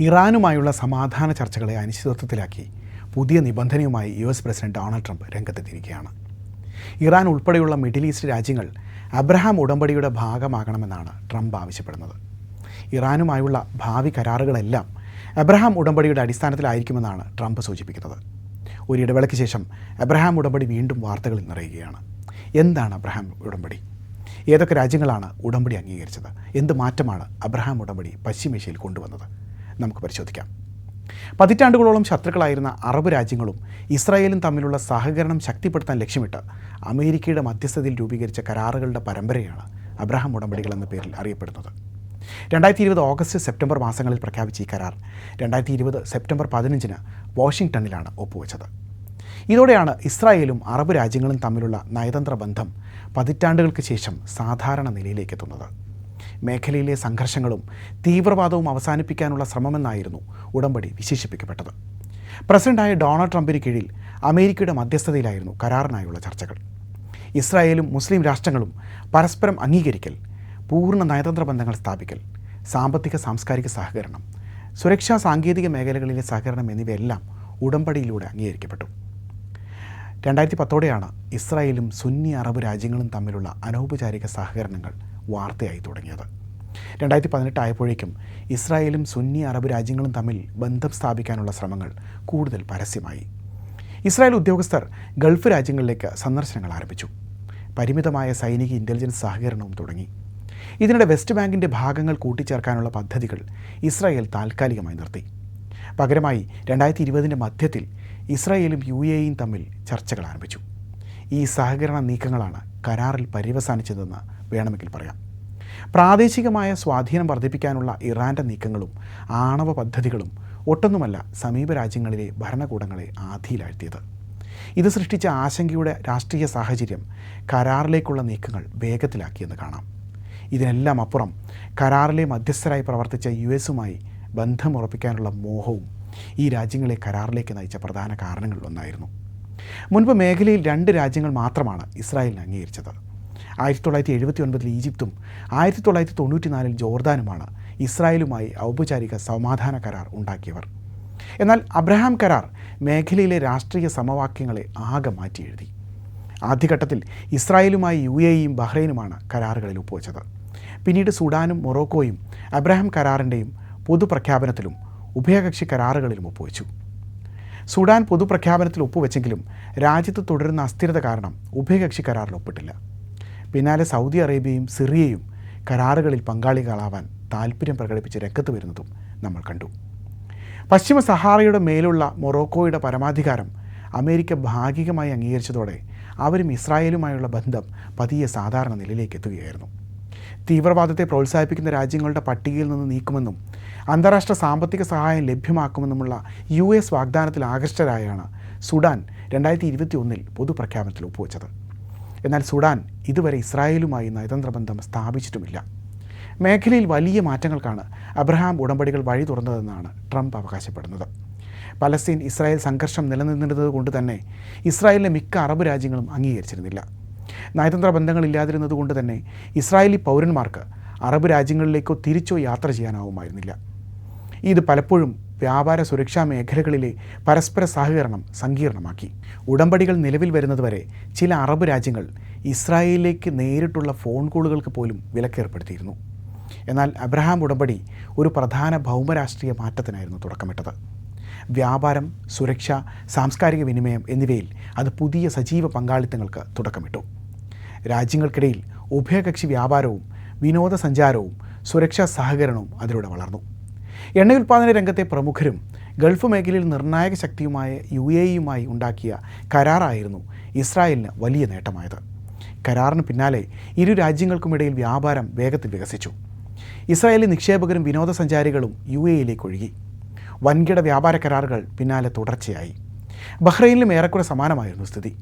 ഇറാനുമായുള്ള സമാധാന ചർച്ചകളെ അനിശ്ചിതത്വത്തിലാക്കി പുതിയ നിബന്ധനയുമായി US president Donald Trump രംഗത്തെത്തിയിരിക്കുകയാണ്. ഇറാൻ ഉൾപ്പെടെയുള്ള മിഡിൽ ഈസ്റ്റ് രാജ്യങ്ങൾ അബ്രഹാം ഉടമ്പടിയുടെ ഭാഗമാകണമെന്നാണ് ട്രംപ് ആവശ്യപ്പെടുന്നത്. ഇറാനുമായുള്ള ഭാവി കരാറുകളെല്ലാം അബ്രഹാം ഉടമ്പടിയുടെ അടിസ്ഥാനത്തിലായിരിക്കുമെന്നാണ് ട്രംപ് സൂചിപ്പിക്കുന്നത്. ഒരു ഇടവേളയ്ക്ക് ശേഷം അബ്രഹാം ഉടമ്പടി വീണ്ടും വാർത്തകളിൽ നിറയുകയാണ്. എന്താണ് അബ്രഹാം ഉടമ്പടി? ഏതൊക്കെ രാജ്യങ്ങളാണ് ഉടമ്പടി അംഗീകരിച്ചത്? എന്ത് മാറ്റമാണ് അബ്രഹാം ഉടമ്പടി പശ്ചിമേഷ്യയിൽ കൊണ്ടുവന്നത്? നമുക്ക് പരിശോധിക്കാം. പതിറ്റാണ്ടുകളോളം ശത്രുക്കളായിരുന്ന അറബ് രാജ്യങ്ങളും ഇസ്രായേലും തമ്മിലുള്ള സഹകരണം ശക്തിപ്പെടുത്താൻ ലക്ഷ്യമിട്ട് അമേരിക്കയുടെ മധ്യസ്ഥതയിൽ രൂപീകരിച്ച കരാറുകളുടെ പരമ്പരയാണ് അബ്രഹാം ഉടമ്പടികൾ എന്ന പേരിൽ അറിയപ്പെടുന്നത്. 2020 ഓഗസ്റ്റ് സെപ്റ്റംബർ മാസങ്ങളിൽ പ്രഖ്യാപിച്ച ഈ കരാർ 2020 സെപ്റ്റംബർ 15 വാഷിംഗ്ടണിലാണ് ഒപ്പുവെച്ചത്. ഇതോടെയാണ് ഇസ്രായേലും അറബ് രാജ്യങ്ങളും തമ്മിലുള്ള നയതന്ത്ര ബന്ധം പതിറ്റാണ്ടുകൾക്ക് ശേഷം സാധാരണ നിലയിലേക്ക് എത്തുന്നത്. മേഖലയിലെ സംഘർഷങ്ങളും തീവ്രവാദവും അവസാനിപ്പിക്കാനുള്ള ശ്രമമെന്നായിരുന്നു ഉടമ്പടി വിശേഷിപ്പിക്കപ്പെട്ടത്. പ്രസിഡന്റായ ഡൊണാൾഡ് ട്രംപിന് കീഴിൽ അമേരിക്കയുടെ മധ്യസ്ഥതയിലായിരുന്നു കരാറിനായുള്ള ചർച്ചകൾ. ഇസ്രായേലും മുസ്ലിം രാഷ്ട്രങ്ങളും പരസ്പരം അംഗീകരിക്കൽ, പൂർണ്ണ നയതന്ത്ര ബന്ധങ്ങൾ സ്ഥാപിക്കൽ, സാമ്പത്തിക സാംസ്കാരിക സഹകരണം, സുരക്ഷാ സാങ്കേതിക മേഖലകളിലെ സഹകരണം എന്നിവയെല്ലാം ഉടമ്പടിയിലൂടെ അംഗീകരിക്കപ്പെട്ടു. 2010 ഇസ്രായേലും സുന്നി അറബ് രാജ്യങ്ങളും തമ്മിലുള്ള അനൗപചാരിക സഹകരണങ്ങൾ വാർത്തയായി തുടങ്ങിയത്. 2018 ആയപ്പോഴേക്കും ഇസ്രായേലും സുന്നി അറബ് രാജ്യങ്ങളും തമ്മിൽ ബന്ധം സ്ഥാപിക്കാനുള്ള ശ്രമങ്ങൾ കൂടുതൽ പരസ്യമായി. ഇസ്രായേൽ ഉദ്യോഗസ്ഥർ ഗൾഫ് രാജ്യങ്ങളിലേക്ക് സന്ദർശനങ്ങൾ ആരംഭിച്ചു. പരിമിതമായ സൈനിക ഇൻ്റലിജൻസ് സഹകരണവും തുടങ്ങി. ഇതിനിടെ വെസ്റ്റ് ബാങ്കിൻ്റെ ഭാഗങ്ങൾ കൂട്ടിച്ചേർക്കാനുള്ള പദ്ധതികൾ ഇസ്രായേൽ താൽക്കാലികമായി നിർത്തി. പകരമായി 2020 മധ്യത്തിൽ ഇസ്രായേലും UAEയും തമ്മിൽ ചർച്ചകൾ ആരംഭിച്ചു. ഈ സഹകരണ നീക്കങ്ങളാണ് കരാറിൽ പര്യവസാനിച്ചതെന്ന് വേണമെങ്കിൽ പറയാം. പ്രാദേശികമായ സ്വാധീനം വർദ്ധിപ്പിക്കാനുള്ള ഇറാൻ്റെ നീക്കങ്ങളും ആണവ പദ്ധതികളും ഒട്ടൊന്നുമല്ല സമീപ രാജ്യങ്ങളിലെ ഭരണകൂടങ്ങളെ ആധിയിലാഴ്ത്തിയത്. ഇത് സൃഷ്ടിച്ച ആശങ്കയുടെ രാഷ്ട്രീയ സാഹചര്യം കരാറിലേക്കുള്ള നീക്കങ്ങൾ വേഗത്തിലാക്കിയെന്ന് കാണാം. ഇതിനെല്ലാം അപ്പുറം കരാറിലെ മധ്യസ്ഥരായി പ്രവർത്തിച്ച USയുമായി ബന്ധമുറപ്പിക്കാനുള്ള മോഹവും ഈ രാജ്യങ്ങളെ കരാറിലേക്ക് നയിച്ച പ്രധാന കാരണങ്ങളിലൊന്നായിരുന്നു. മുൻപ് മേഖലയിൽ 2 രാജ്യങ്ങൾ മാത്രമാണ് ഇസ്രായേലിനെ അംഗീകരിച്ചത്. 1979 ഈജിപ്തും 1994 ജോർദാനുമാണ് ഇസ്രായേലുമായി ഔപചാരിക സമാധാന കരാർ ഉണ്ടാക്കിയവർ. എന്നാൽ അബ്രഹാം കരാർ മേഖലയിലെ രാഷ്ട്രീയ സമവാക്യങ്ങളെ ആകെ മാറ്റിയെഴുതി. ആദ്യഘട്ടത്തിൽ ഇസ്രായേലുമായി UAEയും ബഹ്റൈനുമാണ് കരാറുകളിൽ ഒപ്പുവെച്ചത്. പിന്നീട് സുഡാനും മൊറോക്കോയും അബ്രഹാം കരാറിൻ്റെയും പൊതുപ്രഖ്യാപനത്തിലും ഉഭയകക്ഷി കരാറുകളിലും ഒപ്പുവെച്ചു. സുഡാൻ പൊതുപ്രഖ്യാപനത്തിൽ ഒപ്പുവെച്ചെങ്കിലും രാജ്യത്ത് തുടരുന്ന അസ്ഥിരത കാരണം ഉഭയകക്ഷി കരാറിൽ ഒപ്പിട്ടില്ല. പിന്നാലെ സൗദി അറേബ്യയും സിറിയയും കരാറുകളിൽ പങ്കാളികളാവാൻ താൽപ്പര്യം പ്രകടിപ്പിച്ച് രംഗത്ത് വരുന്നതും നമ്മൾ കണ്ടു. പശ്ചിമ സഹാറയുടെ മേലുള്ള മൊറോക്കോയുടെ പരമാധികാരം അമേരിക്ക ഭാഗികമായി അംഗീകരിച്ചതോടെ അവരും ഇസ്രായേലുമായുള്ള ബന്ധം പതിയെ സാധാരണ നിലയിലേക്ക് എത്തുകയായിരുന്നു. തീവ്രവാദത്തെ പ്രോത്സാഹിപ്പിക്കുന്ന രാജ്യങ്ങളുടെ പട്ടികയിൽ നിന്ന് നീക്കുമെന്നും അന്താരാഷ്ട്ര സാമ്പത്തിക സഹായം ലഭ്യമാക്കുമെന്നുമുള്ള US വാഗ്ദാനത്തിൽ ആകൃഷ്ടരായാണ് സുഡാൻ 2021 പൊതുപ്രഖ്യാപനത്തിൽ ഒപ്പുവെച്ചത്. എന്നാൽ സുഡാൻ ഇതുവരെ ഇസ്രായേലുമായി നയതന്ത്ര ബന്ധം സ്ഥാപിച്ചിട്ടുമില്ല. മേഖലയിൽ വലിയ മാറ്റങ്ങൾക്കാണ് അബ്രഹാം ഉടമ്പടികൾ വഴി തുറന്നതെന്നാണ് ട്രംപ് അവകാശപ്പെടുന്നത്. പലസ്തീൻ ഇസ്രായേൽ സംഘർഷം നിലനിന്നിരുന്നത് കൊണ്ട് തന്നെ ഇസ്രായേലിലെ മിക്ക അറബ് രാജ്യങ്ങളും അംഗീകരിച്ചിരുന്നില്ല. നയതന്ത്ര ബന്ധങ്ങളില്ലാതിരുന്നത് കൊണ്ട് തന്നെ ഇസ്രായേലി പൗരന്മാർക്ക് അറബ് രാജ്യങ്ങളിലേക്കോ തിരിച്ചോ യാത്ര ചെയ്യാനാവുമായിരുന്നില്ല. ഇത് പലപ്പോഴും വ്യാപാര സുരക്ഷാ മേഖലകളിലെ പരസ്പര സഹകരണം സങ്കീർണമാക്കി. ഉടമ്പടികൾ നിലവിൽ വരുന്നതുവരെ ചില അറബ് രാജ്യങ്ങൾ ഇസ്രായേലിലേക്ക് നേരിട്ടുള്ള ഫോൺ കോളുകൾക്ക് പോലും വിലക്കേർപ്പെടുത്തിയിരുന്നു. എന്നാൽ അബ്രഹാം ഉടമ്പടി ഒരു പ്രധാന ഭൗമരാഷ്ട്രീയ മാറ്റത്തിനായിരുന്നു തുടക്കമിട്ടത്. വ്യാപാരം, സുരക്ഷ, സാംസ്കാരിക വിനിമയം എന്നിവയിൽ അത് പുതിയ സജീവ പങ്കാളിത്തങ്ങൾക്ക് തുടക്കമിട്ടു. രാജ്യങ്ങൾക്കിടയിൽ ഉഭയകക്ഷി വ്യാപാരവും വിനോദസഞ്ചാരവും സുരക്ഷാ സഹകരണവും അതിലൂടെ വളർന്നു. എണ്ണയുൽപാദന രംഗത്തെ പ്രമുഖരും ഗൾഫ് മേഖലയിൽ നിർണായക ശക്തിയുമായ UAEയുമായി ഉണ്ടാക്കിയ കരാറായിരുന്നു ഇസ്രായേലിന് വലിയ നേട്ടമായത്. കരാറിന് പിന്നാലെ ഇരു രാജ്യങ്ങൾക്കുമിടയിൽ വ്യാപാരം വേഗത്തിൽ വികസിച്ചു. ഇസ്രായേലി നിക്ഷേപകരും വിനോദസഞ്ചാരികളും UAEയിലേക്ക് ഒഴുകി. വൻകിട വ്യാപാര കരാറുകൾ പിന്നാലെ തുടർച്ചയായി. ബഹ്റൈനിലും ഏറെക്കുറെ സമാനമായിരുന്നു സ്ഥിതി.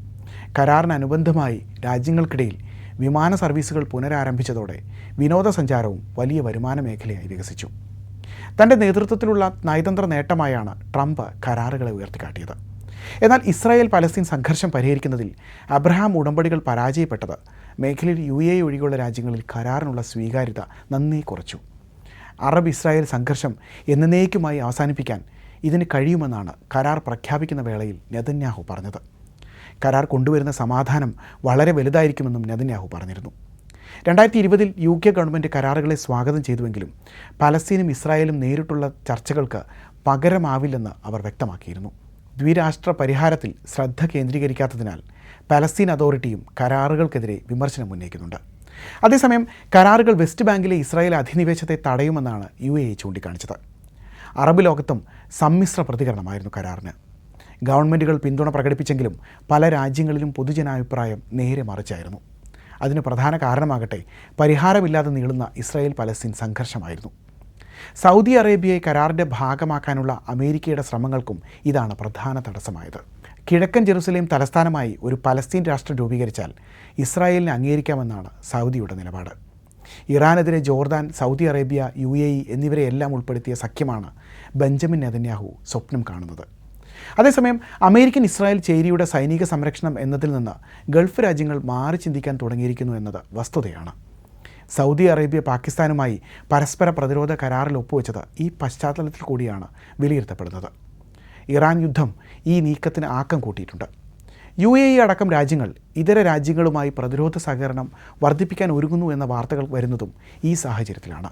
കരാറിനനുബന്ധമായി രാജ്യങ്ങൾക്കിടയിൽ വിമാന സർവീസുകൾ പുനരാരംഭിച്ചതോടെ വിനോദസഞ്ചാരവും വലിയ വരുമാന മേഖലയായി വികസിച്ചു. തൻ്റെ നേതൃത്വത്തിലുള്ള നയതന്ത്ര നേട്ടമായാണ് ട്രംപ് കരാറുകളെ ഉയർത്തിക്കാട്ടിയത്. എന്നാൽ ഇസ്രായേൽ പലസ്തീൻ സംഘർഷം പരിഹരിക്കുന്നതിൽ അബ്രഹാം ഉടമ്പടികൾ പരാജയപ്പെട്ടത് മേഖലയിൽ UAE ഒഴികെയുള്ള രാജ്യങ്ങളിൽ കരാറിനുള്ള സ്വീകാര്യത നന്നേ കുറച്ചു. അറബ് ഇസ്രായേൽ സംഘർഷം എന്നേക്കുമായി അവസാനിപ്പിക്കാൻ ഇതിന് കഴിയുമെന്നാണ് കരാർ പ്രഖ്യാപിക്കുന്ന വേളയിൽ നെതന്യാഹു പറഞ്ഞത്. കരാർ കൊണ്ടുവരുന്ന സമാധാനം വളരെ വലുതായിരിക്കുമെന്നും നെതന്യാഹു പറഞ്ഞിരുന്നു. 2020 UK ഗവൺമെൻറ് കരാറുകളെ സ്വാഗതം ചെയ്തുവെങ്കിലും പലസ്തീനും ഇസ്രായേലും നേരിട്ടുള്ള ചർച്ചകൾക്ക് പകരമാവില്ലെന്ന് അവർ വ്യക്തമാക്കിയിരുന്നു. ദ്വിരാഷ്ട്ര പരിഹാരത്തിൽ ശ്രദ്ധ കേന്ദ്രീകരിക്കാത്തതിനാൽ പലസ്തീൻ അതോറിറ്റിയും കരാറുകൾക്കെതിരെ വിമർശനം ഉന്നയിക്കുന്നുണ്ട്. അതേസമയം കരാറുകൾ വെസ്റ്റ് ബാങ്കിലെ ഇസ്രായേൽ അധിനിവേശത്തെ തടയുമെന്നാണ് UAE ചൂണ്ടിക്കാണിച്ചത്. അറബ് ലോകത്തും സമ്മിശ്ര പ്രതികരണമായിരുന്നു കരാറിന്. ഗവൺമെൻറ്റുകൾ പിന്തുണ പ്രകടിപ്പിച്ചെങ്കിലും പല രാജ്യങ്ങളിലും പൊതുജനാഭിപ്രായം നേരെ മറിച്ചായിരുന്നു. അതിന് പ്രധാന കാരണമാകട്ടെ പരിഹാരമില്ലാതെ നീളുന്ന ഇസ്രായേൽ പലസ്തീൻ സംഘർഷമായിരുന്നു. സൗദി അറേബ്യയെ കരാറിൻ്റെ ഭാഗമാക്കാനുള്ള അമേരിക്കയുടെ ശ്രമങ്ങൾക്കും ഇതാണ് പ്രധാന തടസ്സമായത്. കിഴക്കൻ ജെറുസലേം തലസ്ഥാനമായി ഒരു പലസ്തീൻ രാഷ്ട്രം രൂപീകരിച്ചാൽ ഇസ്രായേലിനെ അംഗീകരിക്കാമെന്നാണ് സൗദിയുടെ നിലപാട്. ഇറാനെതിരെ ജോർദാൻ, സൗദി അറേബ്യ, UAE എന്നിവരെയെല്ലാം ഉൾപ്പെടുത്തിയ സഖ്യമാണ് ബെഞ്ചമിൻ നെതന്യാഹു സ്വപ്നം കാണുന്നത്. അതേസമയം അമേരിക്കൻ ഇസ്രായേൽ ചേരിയുടെ സൈനിക സംരക്ഷണം എന്നതിൽ നിന്ന് ഗൾഫ് രാജ്യങ്ങൾ മാറി ചിന്തിക്കാൻ തുടങ്ങിയിരിക്കുന്നു എന്നത് വസ്തുതയാണ്. സൗദി അറേബ്യ പാകിസ്ഥാനുമായി പരസ്പര പ്രതിരോധ കരാറിൽ ഒപ്പുവെച്ചത് ഈ പശ്ചാത്തലത്തിൽ കൂടിയാണ് വിലയിരുത്തപ്പെടുന്നത്. ഇറാൻ യുദ്ധം ഈ നീക്കത്തിന് ആക്കം കൂട്ടിയിട്ടുണ്ട്. UAE അടക്കം രാജ്യങ്ങൾ ഇതര രാജ്യങ്ങളുമായി പ്രതിരോധ സഹകരണം വർദ്ധിപ്പിക്കാൻ ഒരുങ്ങുന്നു എന്ന വാർത്തകൾ വരുന്നതും ഈ സാഹചര്യത്തിലാണ്.